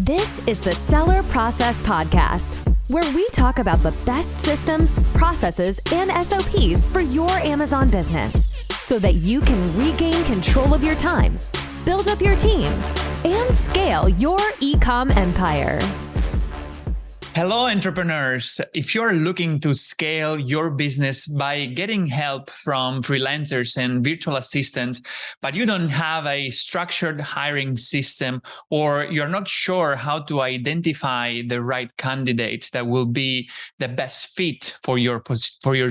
This is the Seller Process Podcast, where we talk about the best systems, processes, and SOPs for your Amazon business so that you can regain control of your time, build up your team, and scale your e-com empire. Hello, entrepreneurs. If you're looking to scale your business by getting help from freelancers and virtual assistants, but you don't have a structured hiring system, or you're not sure how to identify the right candidate that will be the best fit for your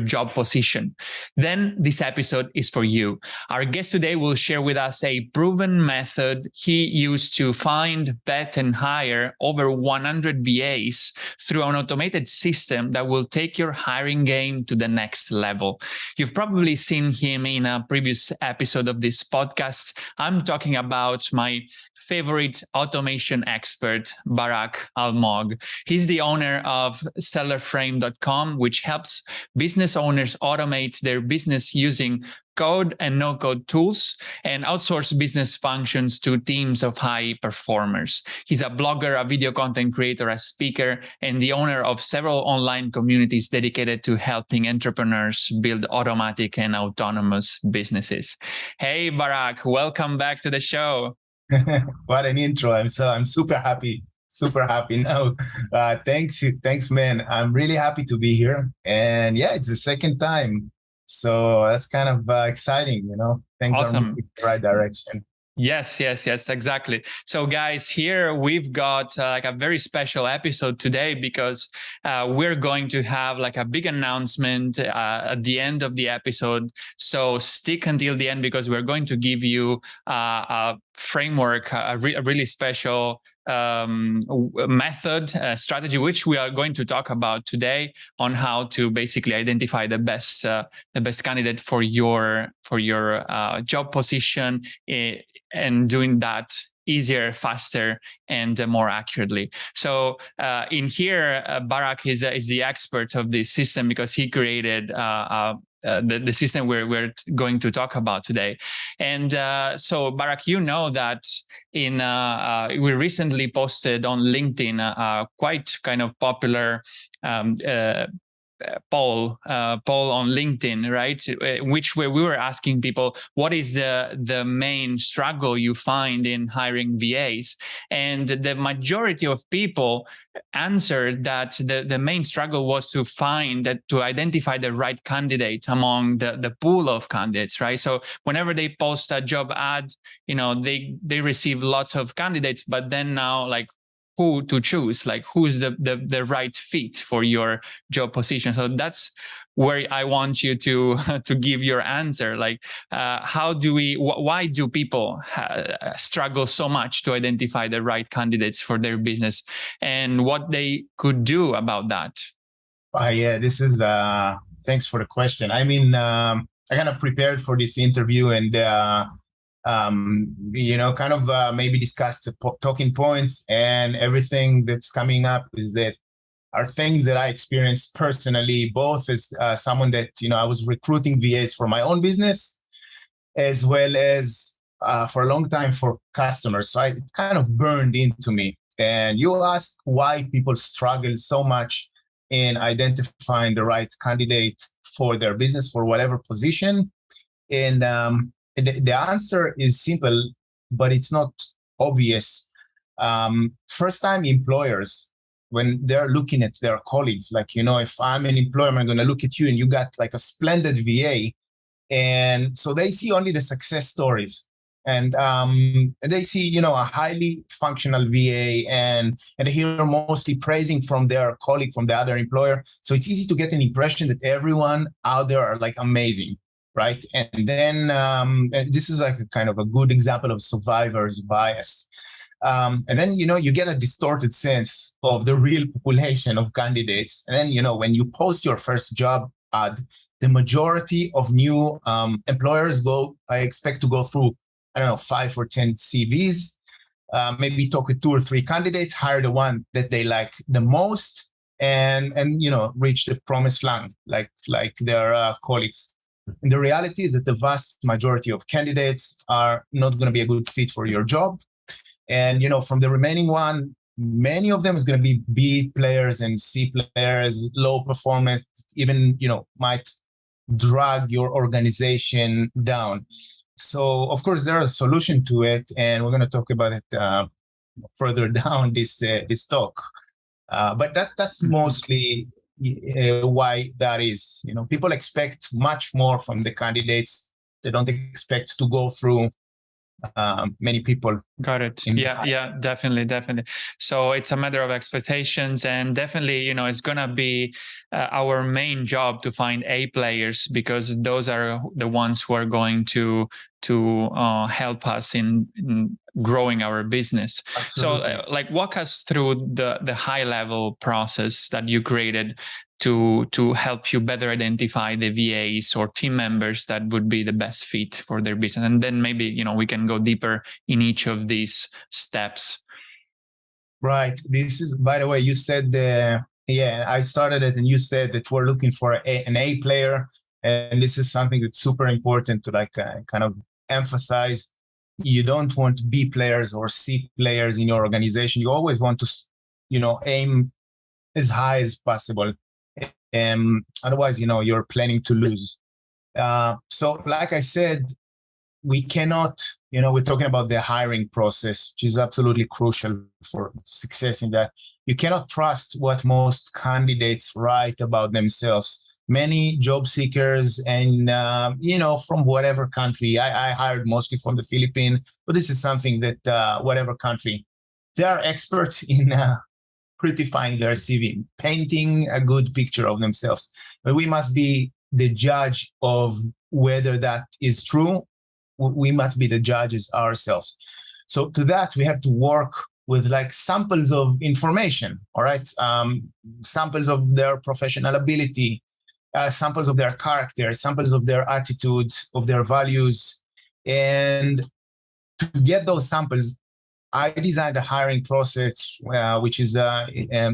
job position, then this episode is for you. Our guest today will share with us a proven method he used to find, vet, and hire over 100 VAs through an automated system that will take your hiring game to the next level. You've probably seen him in a previous episode of this podcast. I'm talking about my favorite automation expert, Barack Almog. He's the owner of sellerframe.com, which helps business owners automate their business using code and no-code tools and outsource business functions to teams of high performers. He's a blogger, a video content creator, a speaker, and the owner of several online communities dedicated to helping entrepreneurs build automatic and autonomous businesses. Hey, Barack, welcome back to the show. What an intro. I'm super happy now. Thanks, man. I'm really happy to be here. And yeah, it's the second time. So that's kind of exciting, Things Awesome. are moving in the right direction. Yes, exactly. So guys, here we've got a very special episode today because we're going to have a big announcement at the end of the episode. So stick until the end because we're going to give you a framework, a really special method, strategy, which we are going to talk about today on how to basically identify the best candidate for your job position, and doing that easier, faster, and more accurately. So in here, Barack is the expert of this system because he created the system we're going to talk about today. And so Barack, you know that we recently posted on LinkedIn quite kind of popular poll on LinkedIn, right? Which where we were asking people, what is the main struggle you find in hiring VAs? And the majority of people answered that the main struggle was to identify the right candidate among the pool of candidates, right? So whenever they post a job ad, they receive lots of candidates, but then now who to choose, who's the right fit for your job position. So that's where I want you to give your answer. Why do people struggle so much to identify the right candidates for their business, and what they could do about that? Yeah, this is, thanks for the question. I mean, I kind of prepared for this interview and, maybe discuss the talking points, and everything that's coming up are things that I experienced personally, both as someone that, I was recruiting VAs for my own business, as well as for a long time for customers. So it kind of burned into me. And you asked why people struggle so much in identifying the right candidate for their business, for whatever position. And the answer is simple, but it's not obvious. First-time employers, when they're looking at their colleagues, if I'm an employer, I'm going to look at you and you got a splendid VA. And so they see only the success stories. And they see, a highly functional VA, and they hear mostly praising from their colleague, from the other employer. So it's easy to get an impression that everyone out there are amazing. Right. And then this is a kind of a good example of survivor's bias. And then, you get a distorted sense of the real population of candidates. And then, when you post your first job ad, the majority of new employers I expect to go through, 5 or 10 CVs, maybe talk with 2 or 3 candidates, hire the one that they like the most, and reach the promised land like their colleagues. And the reality is that the vast majority of candidates are not going to be a good fit for your job. And, from the remaining one, many of them is going to be B players and C players, low performance, even, might drag your organization down. So, of course, there's a solution to it, and we're going to talk about it further down this talk. But that's mostly why that is. People expect much more from the candidates. They don't expect to go through many people. Got it. Yeah, definitely. So it's a matter of expectations, and definitely, it's gonna be our main job to find A players, because those are the ones who are going to help us in growing our business. Absolutely. So walk us through the high level process that you created to help you better identify the VAs or team members that would be the best fit for their business. And then maybe, we can go deeper in each of these steps. Right. This is, by the way, you said, I started it and you said that we're looking for an A player. And this is something that's super important to kind of emphasize. You don't want B players or C players in your organization. You always want to, aim as high as possible. Otherwise, you're planning to lose. So like I said, we cannot, we're talking about the hiring process, which is absolutely crucial for success in that. You cannot trust what most candidates write about themselves. Many job seekers and, from whatever country, I hired mostly from the Philippines, but this is something that whatever country, they are experts in prettifying their CV, painting a good picture of themselves. But we must be the judge of whether that is true. We must be the judges ourselves. So to that, we have to work with samples of information, all right? Samples of their professional ability, samples of their character, samples of their attitude, of their values. And to get those samples, I designed a hiring process, which is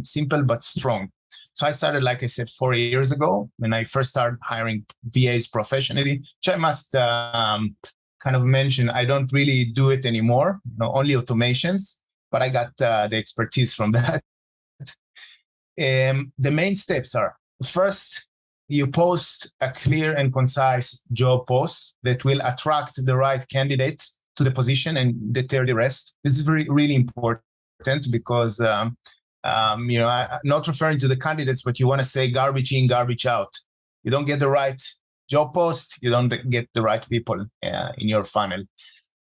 simple but strong. So I started, like I said, 4 years ago when I first started hiring VAs professionally, which I must kind of mention, I don't really do it anymore, only automations, but I got the expertise from that. The main steps are, first, you post a clear and concise job post that will attract the right candidates to the position and deter the rest. This is really important because, not referring to the candidates, but you want to say garbage in, garbage out. You don't get the right job post, you don't get the right people in your funnel.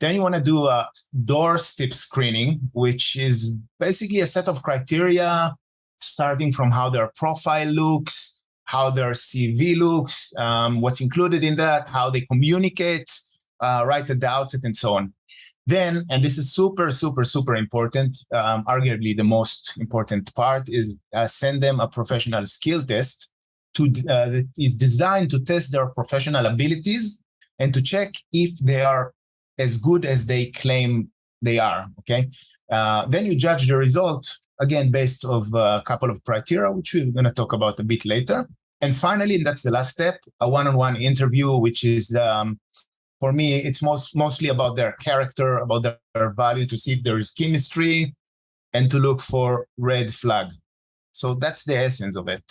Then you want to do a doorstep screening, which is basically a set of criteria starting from how their profile looks, how their CV looks, what's included in that, how they communicate, right at the outset, and so on. Then, and this is super, super, super important, arguably the most important part, is send them a professional skill test that is designed to test their professional abilities and to check if they are as good as they claim they are, okay? Then you judge the result, again, based of a couple of criteria, which we're going to talk about a bit later. And finally, and that's the last step, a one-on-one interview, which is, for me, it's mostly about their character, about their value, to see if there is chemistry and to look for red flag. So that's the essence of it.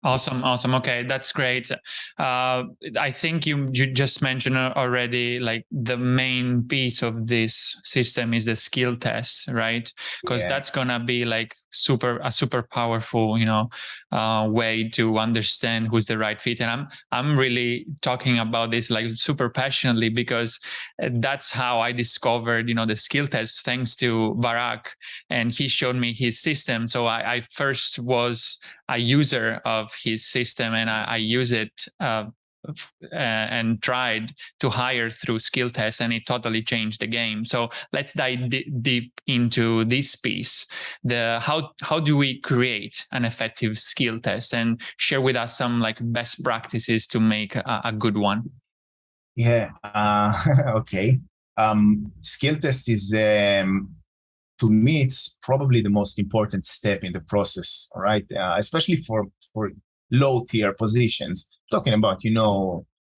Awesome. Okay, that's great. I think you just mentioned already, the main piece of this system is the skill test, right? Because that's gonna be a super powerful, way to understand who's the right fit. And I'm really talking about this super passionately, because that's how I discovered, the skill test, thanks to Barack, and he showed me his system. So I first was a user of his system, and I use it and tried to hire through skill tests, and it totally changed the game. So let's dive deep into this piece. How do we create an effective skill test, and share with us some best practices to make a good one? Yeah. Okay. Skill test is to me, it's probably the most important step in the process, all right? Especially for low-tier positions. Talking about,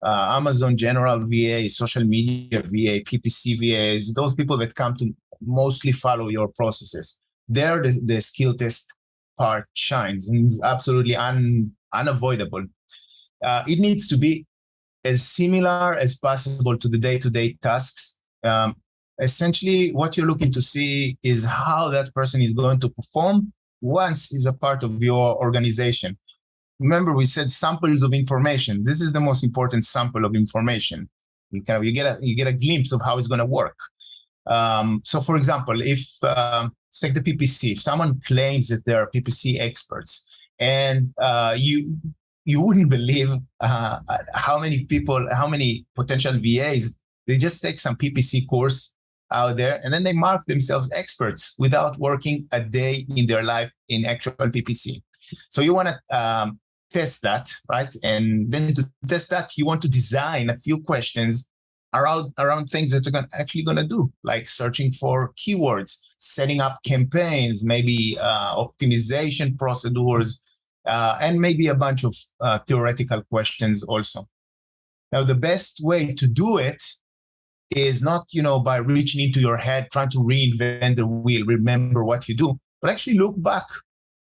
Amazon General VA, social media VA, PPC VAs, those people that come to mostly follow your processes. there the skill test part shines, and it's absolutely unavoidable. It needs to be as similar as possible to the day-to-day tasks. Essentially, what you're looking to see is how that person is going to perform once he's a part of your organization. Remember, we said samples of information. This is the most important sample of information. You get a glimpse of how it's going to work. So, for example, if let's take the PPC. If someone claims that they're PPC experts, and you wouldn't believe how many potential VAs, they just take some PPC course out there and then they mark themselves experts without working a day in their life in actual PPC. So you want to test that, right? And then to test that, you want to design a few questions around things that you're actually going to do, like searching for keywords, setting up campaigns, maybe optimization procedures, and maybe a bunch of theoretical questions also. Now, the best way to do it is not, by reaching into your head, trying to reinvent the wheel, remember what you do, but actually look back,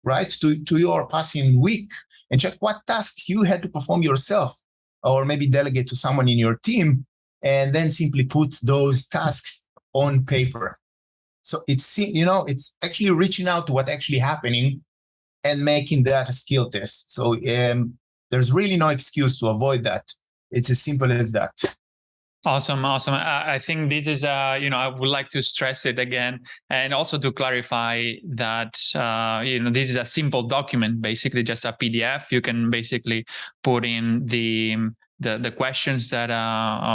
right, to your passing week and check what tasks you had to perform yourself, or maybe delegate to someone in your team, and then simply put those tasks on paper. So it's actually reaching out to what's actually happening and making that a skill test. So there's really no excuse to avoid that. It's as simple as that. Awesome. I think this is, I would like to stress it again, and also to clarify that, this is a simple document, basically just a PDF. You can basically put in the questions that,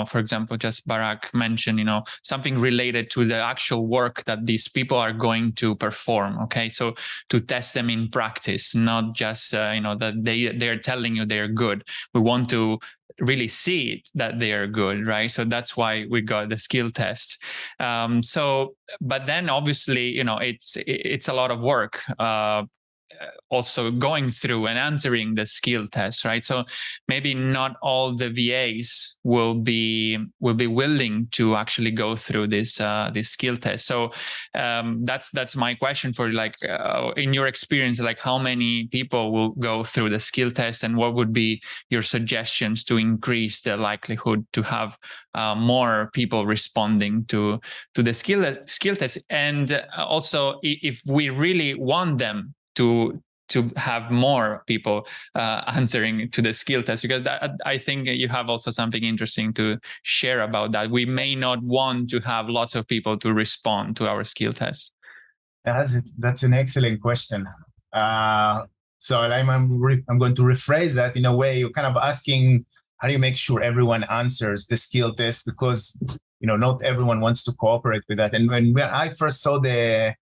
for example, just Barack mentioned, something related to the actual work that these people are going to perform. Okay, so to test them in practice, not just that they're telling you they're good. We want to really see it that they are good, right? So that's why we got the skill tests. But then obviously, it's a lot of work. Also going through and answering the skill tests, right? So maybe not all the VAs will be willing to actually go through this skill test. So that's my question for you. In your experience, how many people will go through the skill test, and what would be your suggestions to increase the likelihood to have more people responding to the skill test? And also, if we really want them to have more people answering to the skill test, because I think you have also something interesting to share about that. We may not want to have lots of people to respond to our skill test. That's an excellent question. So I'm going to rephrase that in a way. You're kind of asking, how do you make sure everyone answers the skill test? Because not everyone wants to cooperate with that. And when I first saw the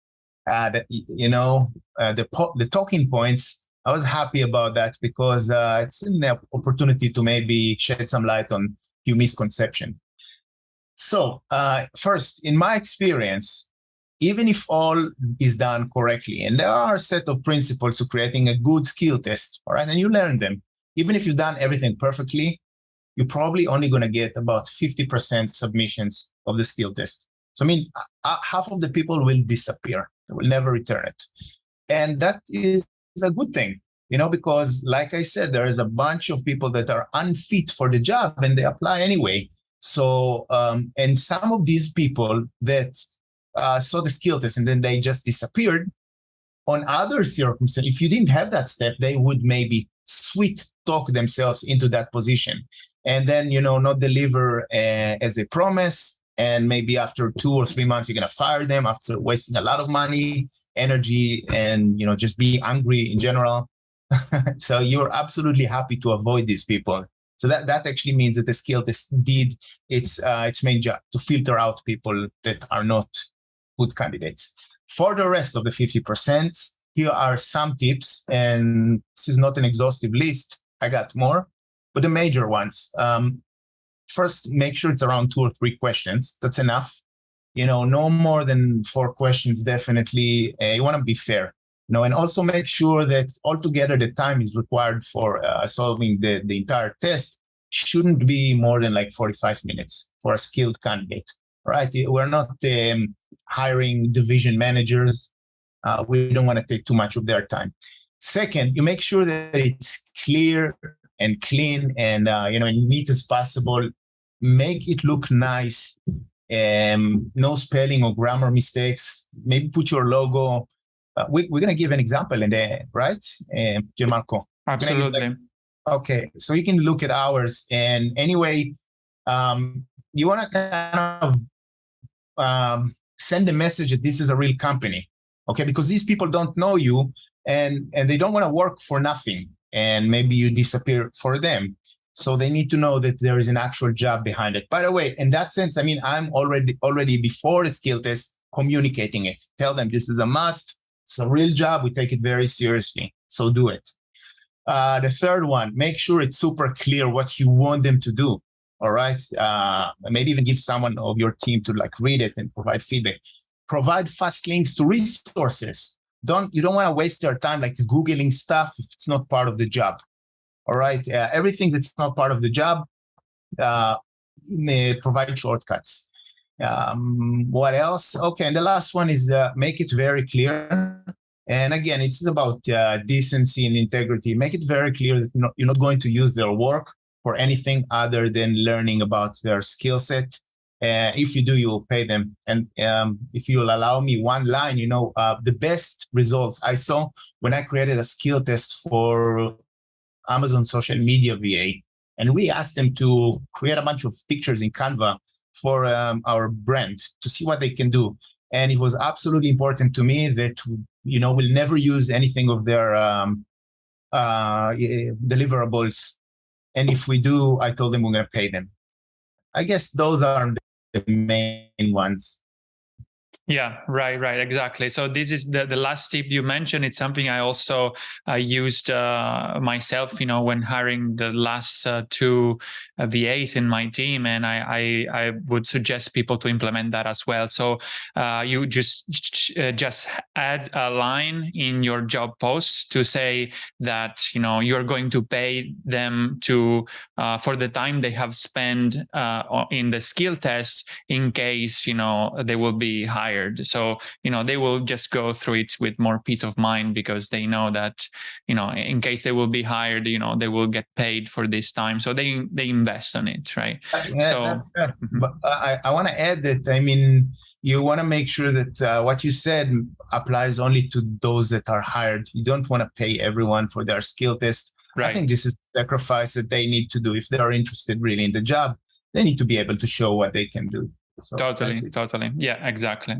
talking points, I was happy about that, because it's an opportunity to maybe shed some light on a few misconceptions. So first, in my experience, even if all is done correctly, and there are a set of principles to creating a good skill test, all right, and you learn them, even if you've done everything perfectly, you're probably only going to get about 50% submissions of the skill test. So half of the people will disappear. They will never return it. And that is a good thing, because like I said, there is a bunch of people that are unfit for the job and they apply anyway. So, and some of these people that saw the skill test and then they just disappeared, on other circumstances, if you didn't have that step, they would maybe sweet talk themselves into that position and then, not deliver as a promise. And maybe after 2 or 3 months, you're going to fire them after wasting a lot of money, energy, and, just being angry in general. So you're absolutely happy to avoid these people. So that actually means that the skill test did its main job, to filter out people that are not good candidates. For the rest of the 50%, here are some tips, and this is not an exhaustive list. I got more, but the major ones. First, make sure it's around 2 or 3 questions. That's enough. No more than 4 questions, definitely. You want to be fair. And also make sure that altogether the time is required for solving the entire test shouldn't be more than 45 minutes for a skilled candidate. Right? We're not hiring division managers. We don't want to take too much of their time. Second, you make sure that it's clear and clean and neat as possible. Make it look nice. No spelling or grammar mistakes. Maybe put your logo. We're going to give an example in there, right, Gianmarco? Absolutely. Okay, so you can look at ours. And anyway, you want to kind of send a message that this is a real company, okay? Because these people don't know you and they don't want to work for nothing. And maybe you disappear for them. So they need to know that there is an actual job behind it. By the way, in that sense, I mean, I'm already before the skill test communicating it. Tell them this is a must. It's a real job. We take it very seriously. So do it. The third one, make sure it's super clear what you want them to do. All right. Maybe even give someone of your team to read it and provide feedback. Provide fast links to resources. You don't want to waste your time Googling stuff if it's not part of the job. All right. Everything that's not part of the job, provide shortcuts. What else? Okay. And the last one is make it very clear. And again, it's about decency and integrity. Make it very clear that you're not going to use their work for anything other than learning about their skill set. If you do, you will pay them. And if you'll allow me one line, the best results I saw when I created a skill test for Amazon social media VA. And we asked them to create a bunch of pictures in Canva for our brand to see what they can do. And it was absolutely important to me that, we'll never use anything of their deliverables. And if we do, I told them we're going to pay them. I guess those are the main ones. Yeah, right, exactly. So this is the last tip you mentioned. It's something I also used myself, when hiring the last two VAs in my team, and I would suggest people to implement that as well. So you just add a line in your job post to say that you're going to pay them for the time they have spent in the skill test in case they will be hired. So, they will just go through it with more peace of mind because they know that, in case they will be hired, they will get paid for this time. So they invest on it, right? But I want to add that, you want to make sure that what you said applies only to those that are hired. You don't want to pay everyone for their skill test. Right. I think this is a sacrifice that they need to do. If they are interested really in the job, they need to be able to show what they can do. So totally. Yeah, exactly.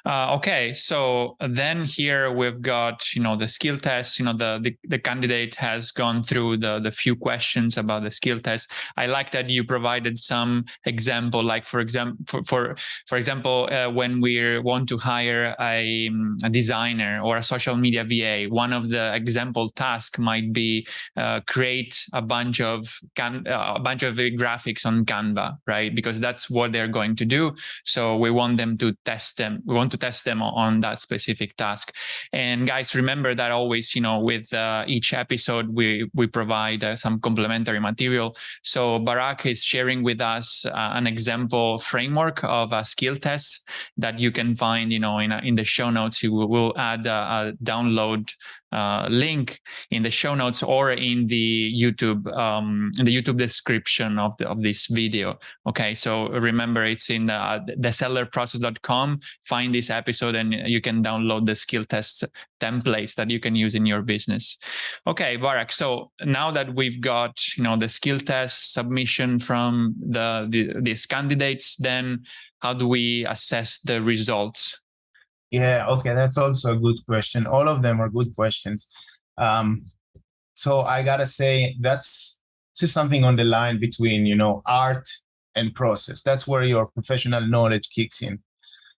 Okay. So then here we've got, the skill test, the candidate has gone through the few questions about the skill test. I like that you provided some example, like for example, when we want to hire a designer or a social media VA, one of the example tasks might be create a bunch of graphics on Canva, right? Because that's what they're going to do. So we want to test them on that specific task. And guys, remember that always, with each episode, we provide some complementary material. So Barack is sharing with us an example framework of a skill test that you can find, in the show notes. You will add a download link in the show notes or in the YouTube description of this video. Okay, so remember, it's in thesellerprocess.com. Find this episode and you can download the skill test templates that you can use in your business. Okay, Barak. So now that we've got the skill test submission from these candidates, then how do we assess the results? Yeah, okay, that's also a good question. All of them are good questions. So I gotta say this is something on the line between art and process. That's where your professional knowledge kicks in.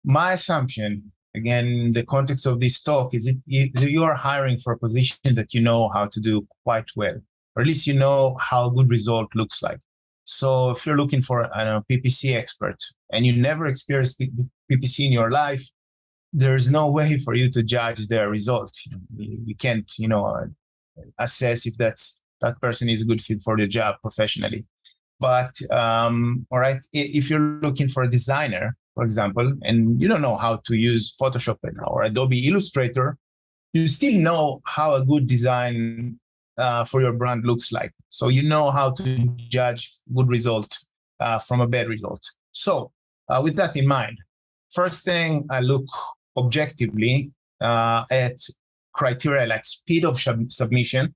My assumption, again, in the context of this talk, is you are hiring for a position that you know how to do quite well, or at least you know how a good result looks like. So if you're looking for a PPC expert and you never experienced PPC in your life, there's no way for you to judge their results. You can't, assess if that person is a good fit for the job professionally. But all right, if you're looking for a designer, for example, and you don't know how to use Photoshop or Adobe Illustrator, you still know how a good design for your brand looks like. So you know how to judge good result from a bad result. So with that in mind, first thing, I look objectively at criteria like speed of submission.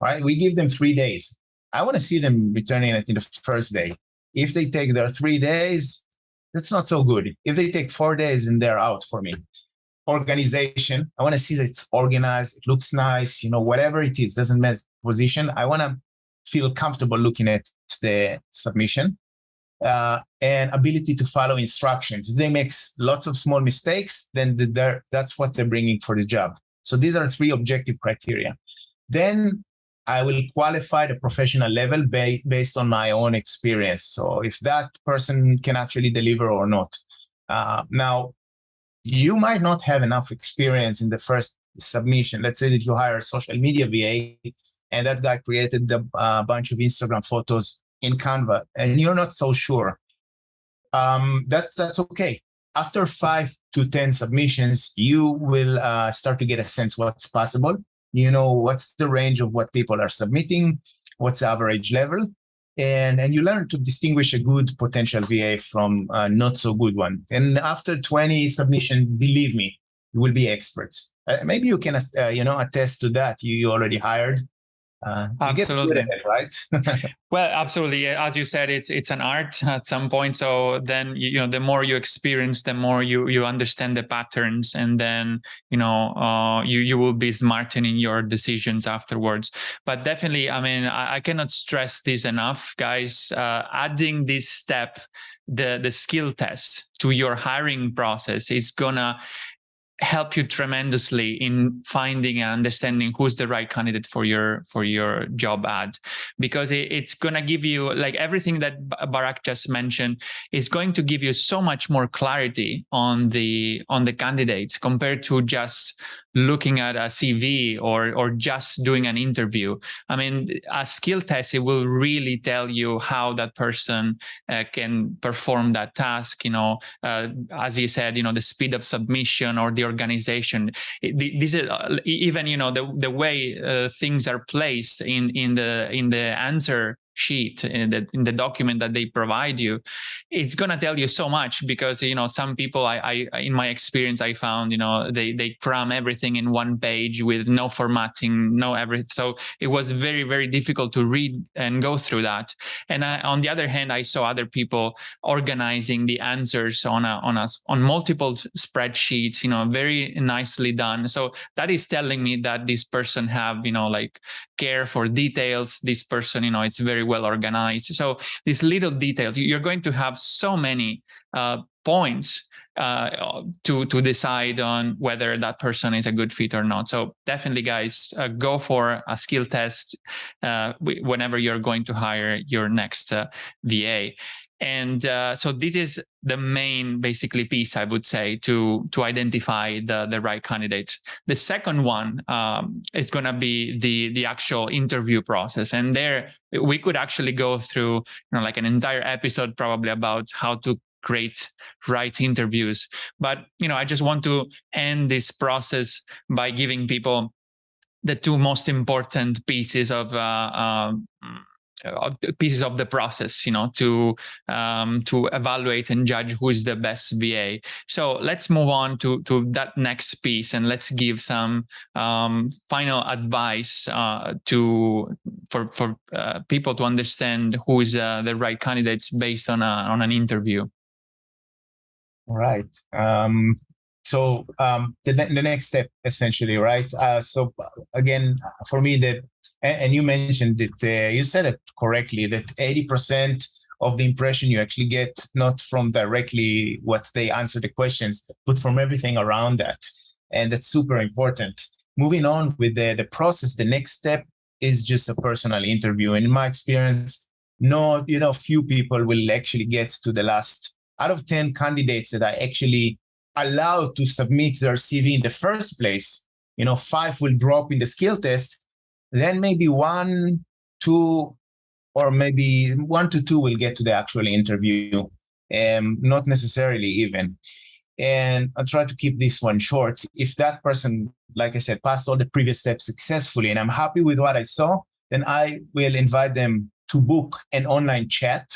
Right? We give them 3 days. I want to see them returning it in the first day. If they take their 3 days, that's not so good. If they take 4 days, and they're out for me. Organization, I want to see that it's organized, it looks nice, whatever it is, doesn't matter position. I want to feel comfortable looking at the submission. And ability to follow instructions. If they make lots of small mistakes, then that's what they're bringing for the job. So these are 3 objective criteria. Then I will qualify the professional level based on my own experience. So if that person can actually deliver or not. Now, you might not have enough experience in the first submission. Let's say that you hire a social media VA and that guy created a bunch of Instagram photos in Canva and you're not so sure. That's okay. After 5 to 10 submissions, you will start to get a sense what's possible. What's the range of what people are submitting, what's the average level, and you learn to distinguish a good potential VA from a not so good one. And after 20 submissions, believe me, you will be experts. Maybe you can, attest to that. You already hired. You get good at it, right? Well, absolutely. As you said, it's an art at some point. So then, the more you experience, the more you understand the patterns, and then, you will be smartening your decisions afterwards. But definitely, I cannot stress this enough, guys. Adding this step, the skill test to your hiring process is gonna help you tremendously in finding and understanding who's the right candidate for your job ad, because it's going to give you, like everything that Barack just mentioned, is going to give you so much more clarity on the candidates compared to just looking at a CV or just doing an interview. A skill test, it will really tell you how that person can perform that task, as you said, the speed of submission or the organization. This is even the way things are placed in the answer sheet in the document that they provide you. It's going to tell you so much, because some people, I in my experience, I found they cram everything in one page with no formatting, no everything. So it was very, very difficult to read and go through that. And on the other hand, I saw other people organizing the answers on multiple spreadsheets, very nicely done. So that is telling me that this person have care for details. This person, it's very well organized. So these little details, you're going to have so many points to decide on whether that person is a good fit or not. So definitely, guys, go for a skill test whenever you're going to hire your next VA. And so this is the main, basically, piece, I would say, to identify the right candidate. The second one is going to be the actual interview process. And there we could actually go through like an entire episode probably about how to create right interviews. But I just want to end this process by giving people the 2 most important pieces of the process, to evaluate and judge who is the best VA. So let's move on to that next piece, and let's give some final advice for people to understand who is the right candidates based on an interview. All right. So the next step, essentially, right? So again, for me, and you mentioned it, you said it correctly, that 80% of the impression you actually get not from directly what they answer the questions, but from everything around that. And that's super important. Moving on with the process, the next step is just a personal interview. And in my experience, few people will actually get to the last. Out of 10 candidates that I actually allowed to submit their CV in the first place, 5 will drop in the skill test. Then maybe 1, 2, or maybe 1 to 2 will get to the actual interview. not necessarily even. And I'll try to keep this one short. If that person, like I said, passed all the previous steps successfully and I'm happy with what I saw, then I will invite them to book an online chat,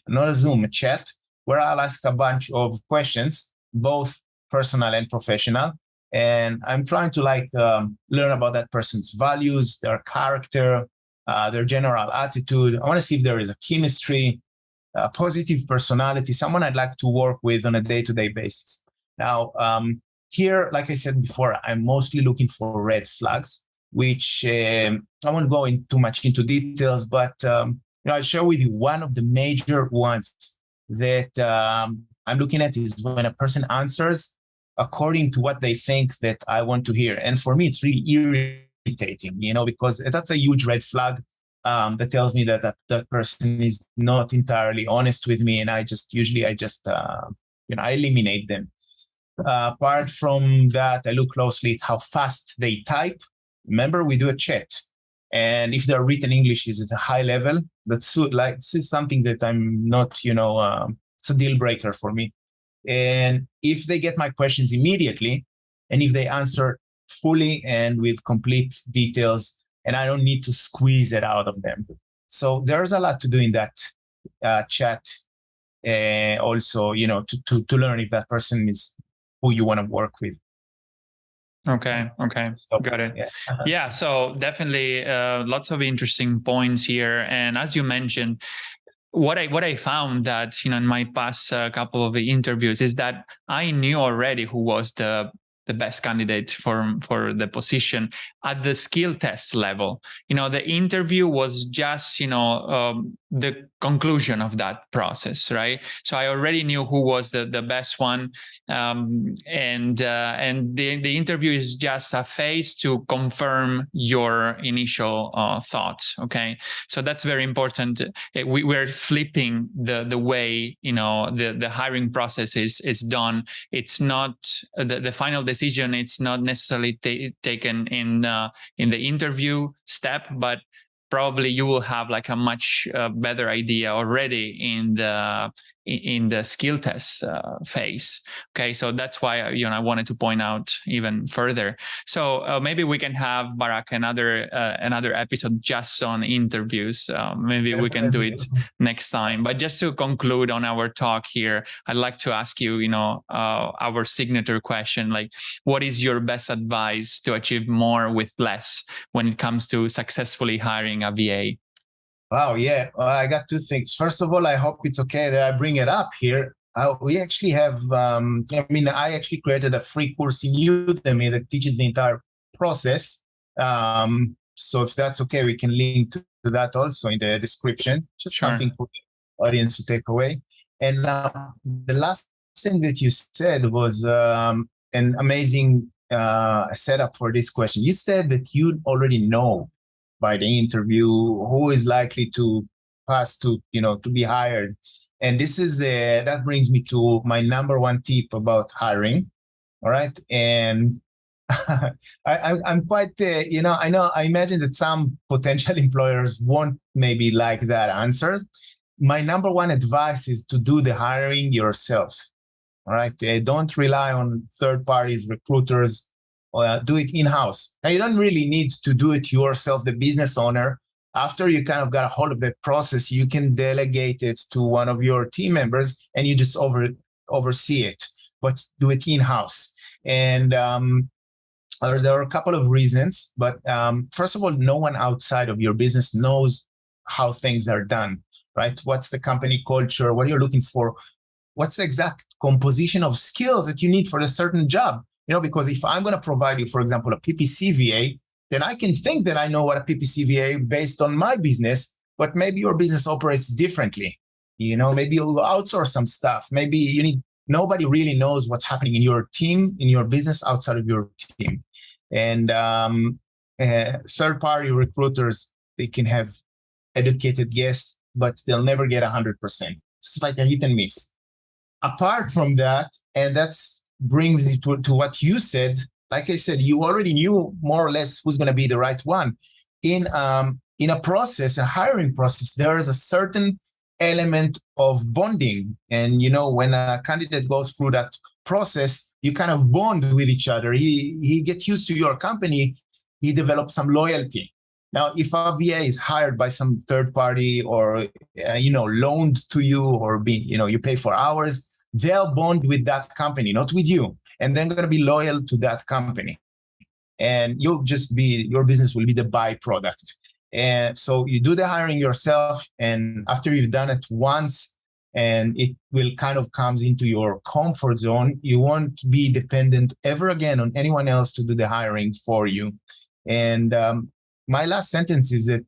not a Zoom, a chat, where I'll ask a bunch of questions, both personal and professional. And I'm trying to learn about that person's values, their character, their general attitude. I want to see if there is a chemistry, a positive personality, someone I'd like to work with on a day-to-day basis. Now, here, like I said before, I'm mostly looking for red flags, which I won't go in too much into details, but I'll share with you one of the major ones that I'm looking at is when a person answers according to what they think that I want to hear. And for me, it's really irritating, because that's a huge red flag that tells me that that person is not entirely honest with me. And I eliminate them. Apart from that, I look closely at how fast they type. Remember, we do a chat. And if their written English is at a high level, this is something that I'm not, it's a deal breaker for me. And if they get my questions immediately, and if they answer fully and with complete details, and I don't need to squeeze it out of them. So there's a lot to do in that chat. Also, to learn if that person is who you want to work with. Okay. So, got it. Yeah. Yeah. So definitely lots of interesting points here. And as you mentioned, what I found that, in my past couple of interviews is that I knew already who was the best candidate for the position at the skill test level. The interview was just, the conclusion of that process, right? So I already knew who was the best one. And the interview is just a phase to confirm your initial thoughts. Okay. So that's very important. We're flipping the way, the hiring process is done. It's not the final decision. It's not necessarily taken in the interview step, but probably you will have a much better idea already in the skill test phase. Okay, so that's why I wanted to point out even further. So maybe we can have, Barack, another episode just on interviews. Maybe we can do it next time. But just to conclude on our talk here, I'd like to ask you, our signature question, what is your best advice to achieve more with less when it comes to successfully hiring a VA? Wow, yeah. Well, I got two things. First of all, I hope it's okay that I bring it up here. We actually have, I actually created a free course in Udemy that teaches the entire process. So if that's okay, we can link to that also in the description. Just something for the audience to take away. And the last thing that you said was an amazing setup for this question. You said that you already know by the interview who is likely to pass to be hired. And this is that brings me to my number one tip about hiring. All right. And I'm quite, I imagine that some potential employers won't maybe like that answer. My number one advice is to do the hiring yourselves. All right. Don't rely on third parties, recruiters. Do it in-house. Now, you don't really need to do it yourself, the business owner. After you kind of got a hold of the process, you can delegate it to one of your team members and you just oversee it, but do it in-house. And there are a couple of reasons, but first of all, no one outside of your business knows how things are done, right? What's the company culture? What are you looking for? What's the exact composition of skills that you need for a certain job? Because if I'm going to provide you, for example, a PPC VA, then I can think that I know what a PPC VA based on my business, but maybe your business operates differently. Maybe you outsource some stuff. Maybe nobody really knows what's happening in your team, in your business outside of your team. And third-party recruiters, they can have educated guesses, but they'll never get 100%. It's like a hit and miss. Apart from that, and that's brings me to what you said. Like I said, you already knew more or less who's going to be the right one. In a process, a hiring process, there is a certain element of bonding. And, when a candidate goes through that process, you kind of bond with each other. He gets used to your company. He develops some loyalty. Now, if a VA is hired by some third party or, loaned to you or you pay for hours, they'll bond with that company, not with you. And they're going to be loyal to that company. And your business will be the byproduct. And so you do the hiring yourself. And after you've done it once and it will kind of comes into your comfort zone, you won't be dependent ever again on anyone else to do the hiring for you. And my last sentence is that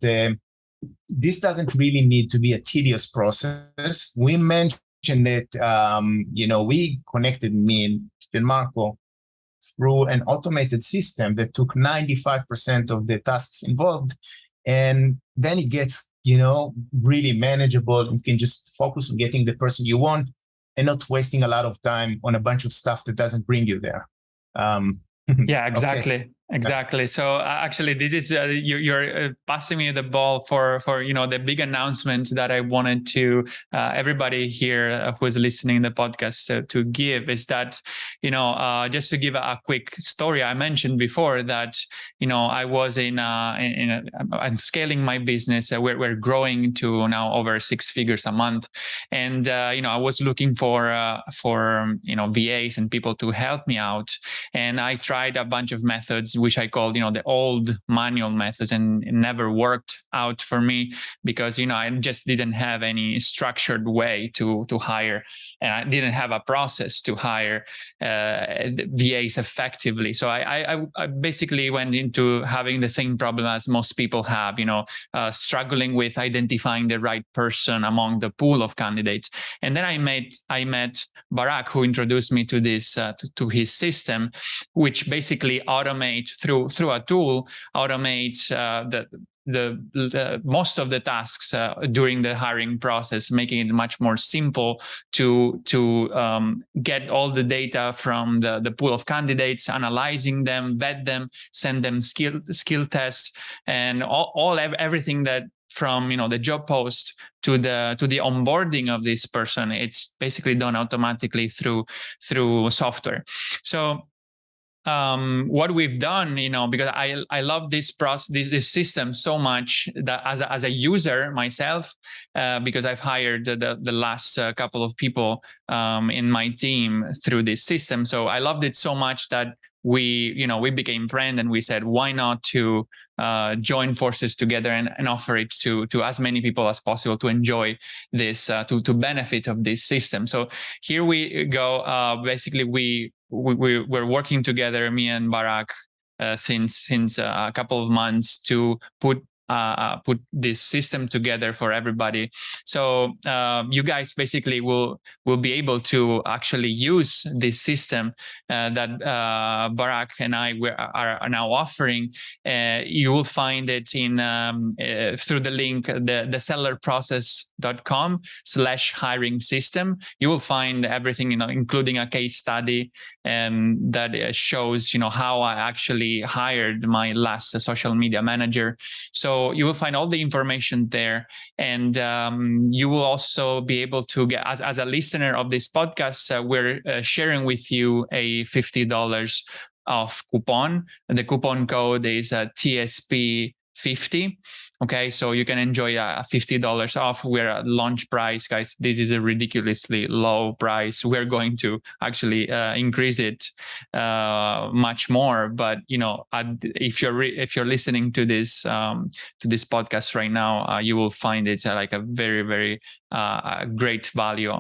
this doesn't really need to be a tedious process. We mentioned that, we connected me and Gianmarco through an automated system that took 95% of the tasks involved. And then it gets, really manageable. You can just focus on getting the person you want and not wasting a lot of time on a bunch of stuff that doesn't bring you there. Yeah, exactly. Okay. Exactly. So actually, this is you're passing me the ball for the big announcement that I wanted to everybody here who is listening to the podcast to give is that just to give a quick story. I mentioned before that I was I'm scaling my business. We're growing to now over 6 figures a month, and I was looking for VAs and people to help me out, and I tried a bunch of methods which I called, the old manual methods, and it never worked out for me because, I just didn't have any structured way to hire, and I didn't have a process to hire VAs effectively. So I basically went into having the same problem as most people have, struggling with identifying the right person among the pool of candidates. And then I met Barack, who introduced me to this, to his system, which basically automates through a tool, automates the most of the tasks during the hiring process, making it much more simple to get all the data from the pool of candidates, analyzing them, vet them, send them skill tests, and everything that from the job post to the onboarding of this person. It's basically done automatically through software. So what we've done, because I love this process, this system so much that as a user myself, because I've hired the last couple of people in my team through this system. So I loved it so much that we became friends, and we said, why not to join forces together and offer it to as many people as possible to enjoy this, to benefit of this system. So here we go. Basically, we're working together, me and Barack, since a couple of months to put this system together for everybody. So you guys basically will be able to actually use this system that Barack and I are now offering. You will find it in through the link, the sellerprocess.com/hiring system. You will find everything, including a case study that shows how I actually hired my last social media manager. So you will find all the information there, and you will also be able to get, as a listener of this podcast, we're sharing with you a $50 off coupon. The coupon code is TSP50. Okay, so you can enjoy a $50 off. We're at launch price, guys. This is a ridiculously low price. We're going to actually increase it much more. But if you're listening to this podcast right now, you will find it's like a very, very great value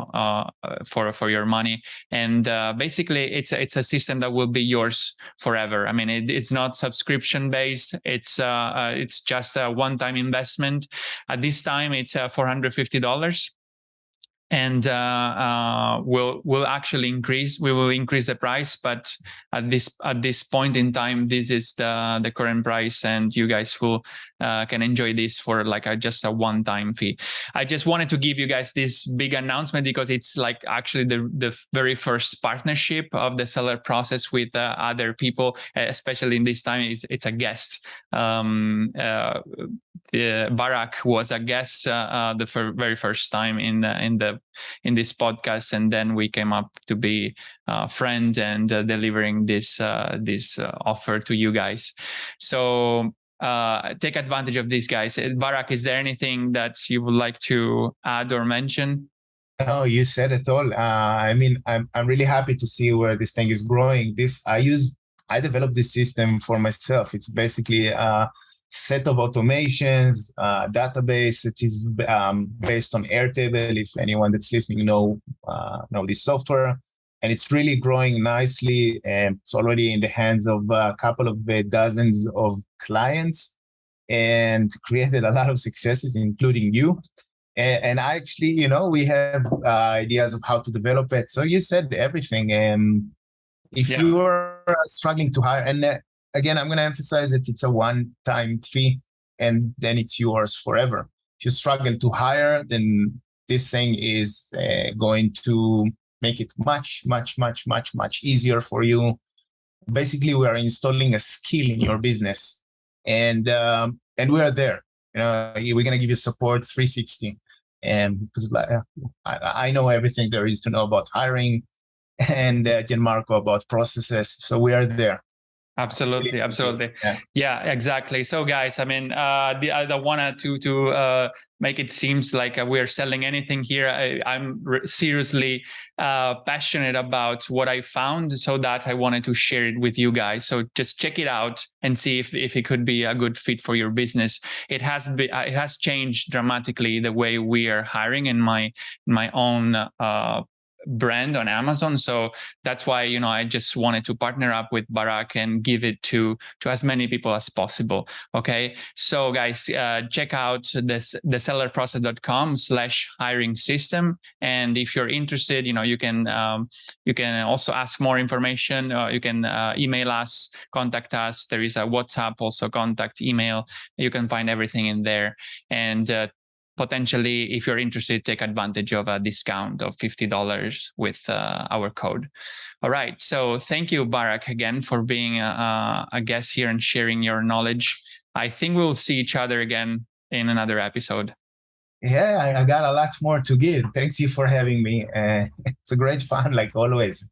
for your money. And basically, it's a system that will be yours forever. I mean, it's not subscription based. It's just a one-time investment. At this time, it's $450. and we'll actually increase the price, but at this point in time, this is the current price, and you guys will can enjoy this for like just a one-time fee. I just wanted to give you guys this big announcement because it's like actually the very first partnership of the seller process with other people, especially in this time. It's a guest. Barack was a guest the very first time in this podcast, and then we came up to be a friend and delivering this offer to you guys. So take advantage of these guys. Barack, is there anything that you would like to add or mention? Oh, you said it all. I mean, I'm really happy to see where this thing is growing. I developed this system for myself. It's basically a set of automations, database. It is based on Airtable. If anyone that's listening know this software, and it's really growing nicely. And it's already in the hands of a couple of dozens of clients, and created a lot of successes, including you. And I actually, we have ideas of how to develop it. So you said everything. And if you are struggling to hire, and again, I'm going to emphasize that it's a one-time fee, and then it's yours forever. If you struggle to hire, then this thing is going to make it much, much, much, much, much easier for you. Basically, we are installing a skill in your business, and we are there. We're going to give you support 360. And because I know everything there is to know about hiring, and Gianmarco about processes. So we are there. Absolutely. Yeah, exactly. So guys, I mean, I don't want to make it seems like we're selling anything here. I'm seriously passionate about what I found, so that I wanted to share it with you guys. So just check it out and see if it could be a good fit for your business. It has changed dramatically the way we are hiring in my own brand on Amazon. So that's why, I just wanted to partner up with Barack and give it to as many people as possible. Okay. So guys, check out thesellerprocess.com/hiring system. And if you're interested, you can also ask more information. You can email us, contact us. There is a WhatsApp, also contact email. You can find everything in there. And potentially, if you're interested, take advantage of a discount of $50 with our code. All right. So thank you, Barack, again for being a guest here and sharing your knowledge. I think we'll see each other again in another episode. Yeah, I got a lot more to give. Thanks you for having me. It's a great fun, like always.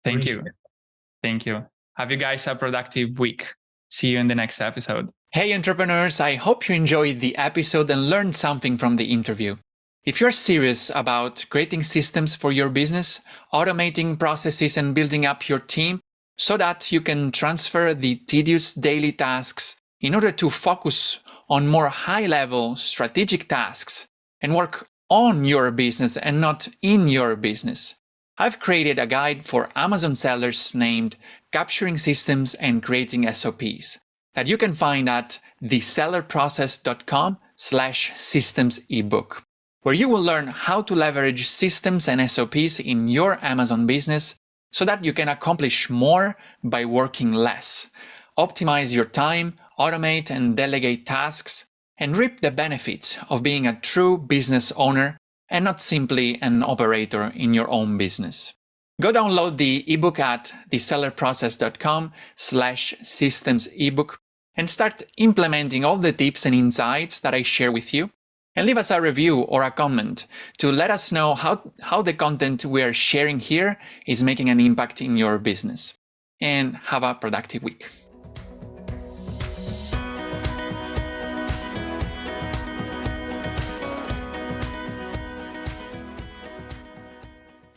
Thank you. Thank you. Have you guys a productive week. See you in the next episode. Hey entrepreneurs, I hope you enjoyed the episode and learned something from the interview. If you're serious about creating systems for your business, automating processes and building up your team so that you can transfer the tedious daily tasks in order to focus on more high-level strategic tasks and work on your business and not in your business, I've created a guide for Amazon sellers named Capturing Systems and Creating SOPs. That you can find at thesellerprocess.com/systems ebook, where you will learn how to leverage systems and SOPs in your Amazon business so that you can accomplish more by working less, optimize your time, automate and delegate tasks, and reap the benefits of being a true business owner and not simply an operator in your own business. Go download the ebook at thesellerprocess.com/systems ebook and start implementing all the tips and insights that I share with you. And leave us a review or a comment to let us know how the content we are sharing here is making an impact in your business. And have a productive week.